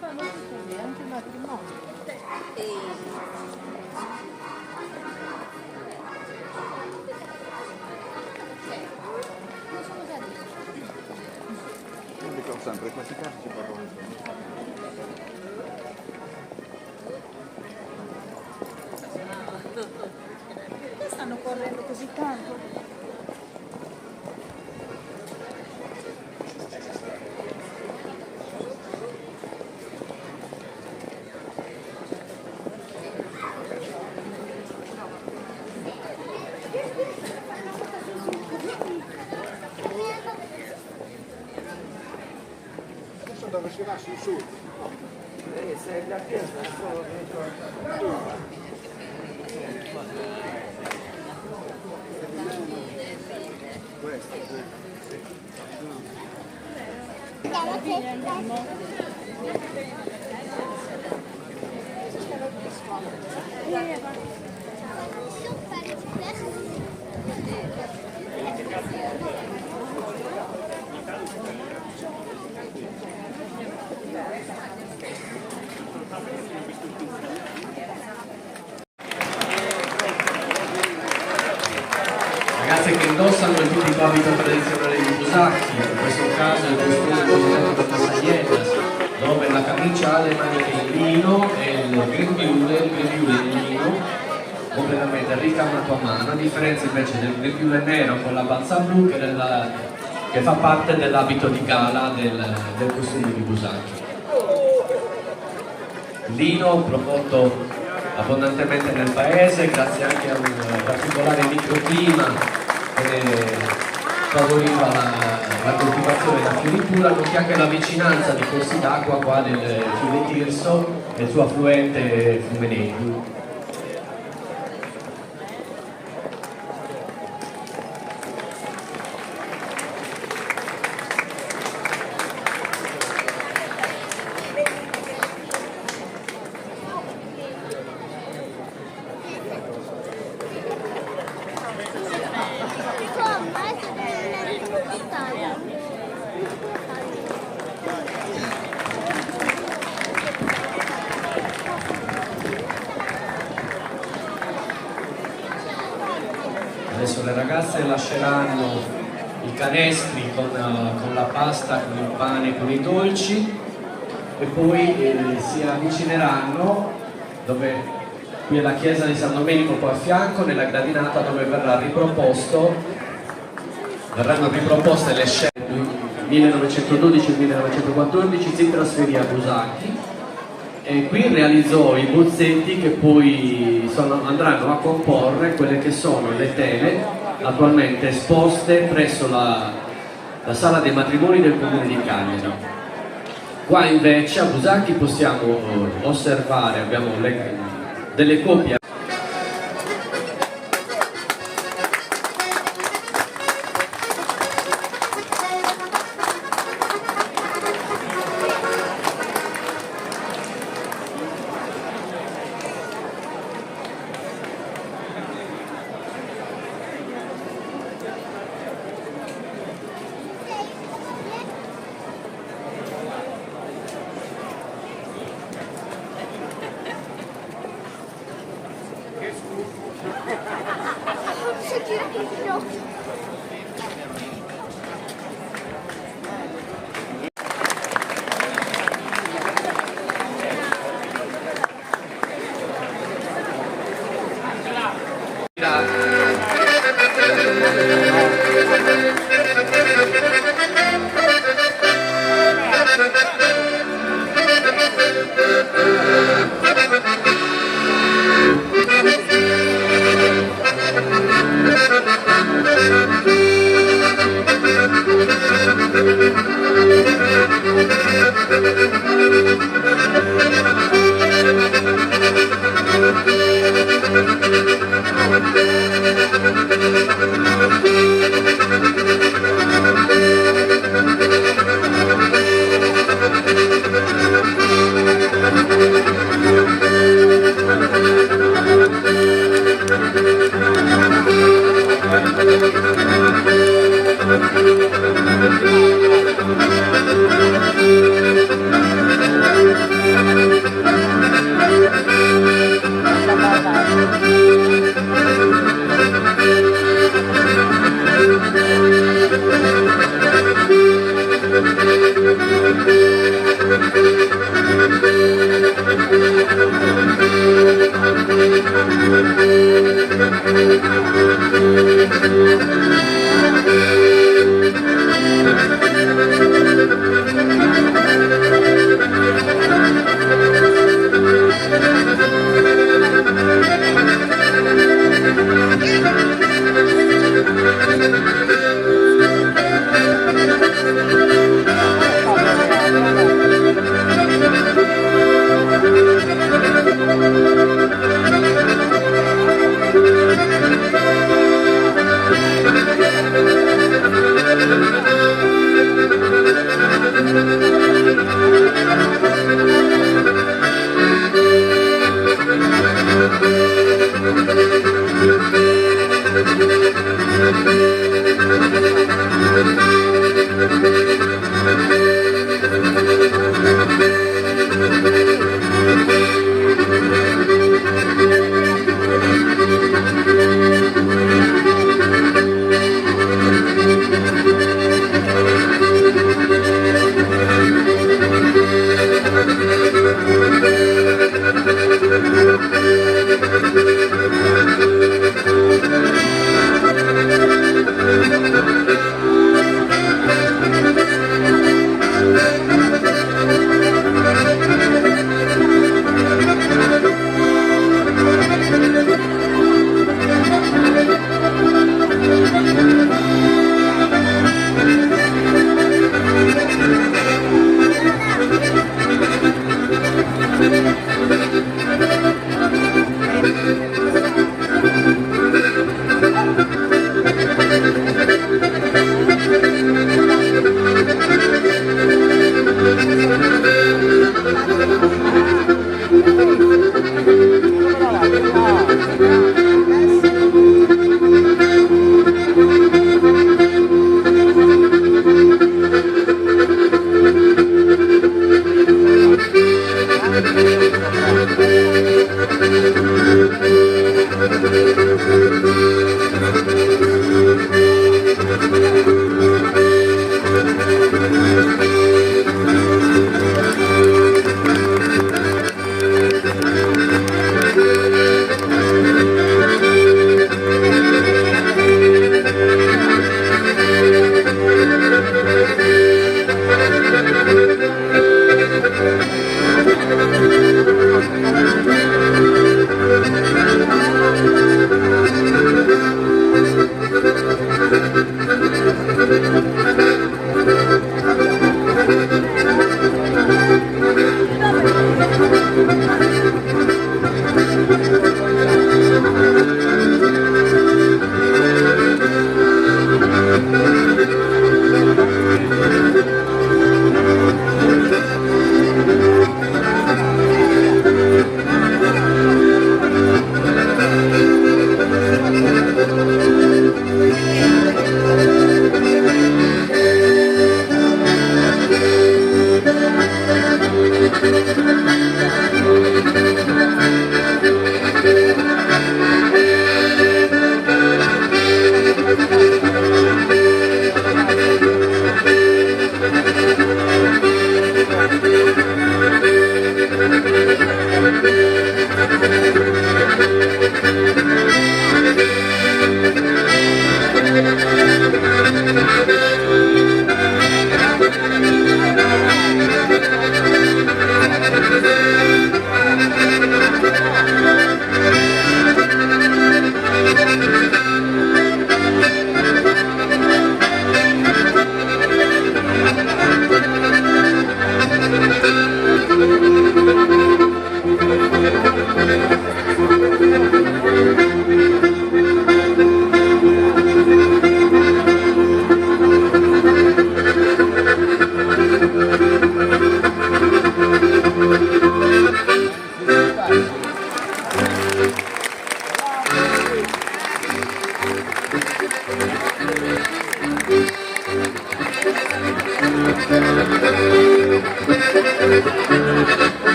Fanno tutto bene, anche il matrimonio. Io dico sempre, questi casi ci parlano. Stanno correndo così tanto. Adesso dove si va sul sud? Se la chiesa è solo dentro. Ragazze che indossano il tipico abito tradizionale di Busacchi, in questo caso il costume cosiddetto Cassaietas, dove la camicia ha le maniche in lino e il grembiule in lino, completamente ricamato a mano, a differenza invece del grembiule nero con la balza blu che fa parte dell'abito di gala del costume di Busacchi. Lino prodotto abbondantemente nel paese, grazie anche a un particolare microclima che favoriva la coltivazione e la fioritura, nonché anche la vicinanza di corsi d'acqua quale il fiume Tirso e il suo affluente Fumeneghi. Adesso le ragazze lasceranno i canestri con la pasta, con il pane, con i dolci e poi si avvicineranno dove qui è la chiesa di San Domenico, poi a fianco nella gradinata dove verranno riproposte le scene 1912-1914, si trasferì a Busacchi e qui realizzò i bozzetti che poi andranno a comporre quelle che sono le tele attualmente esposte presso la sala dei matrimoni del comune di Cagliari. Qua invece a Busacchi possiamo osservare, abbiamo delle copie.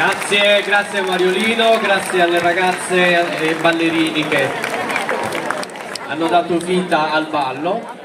Grazie Mariolino, grazie alle ragazze e ballerini che hanno dato vita al ballo.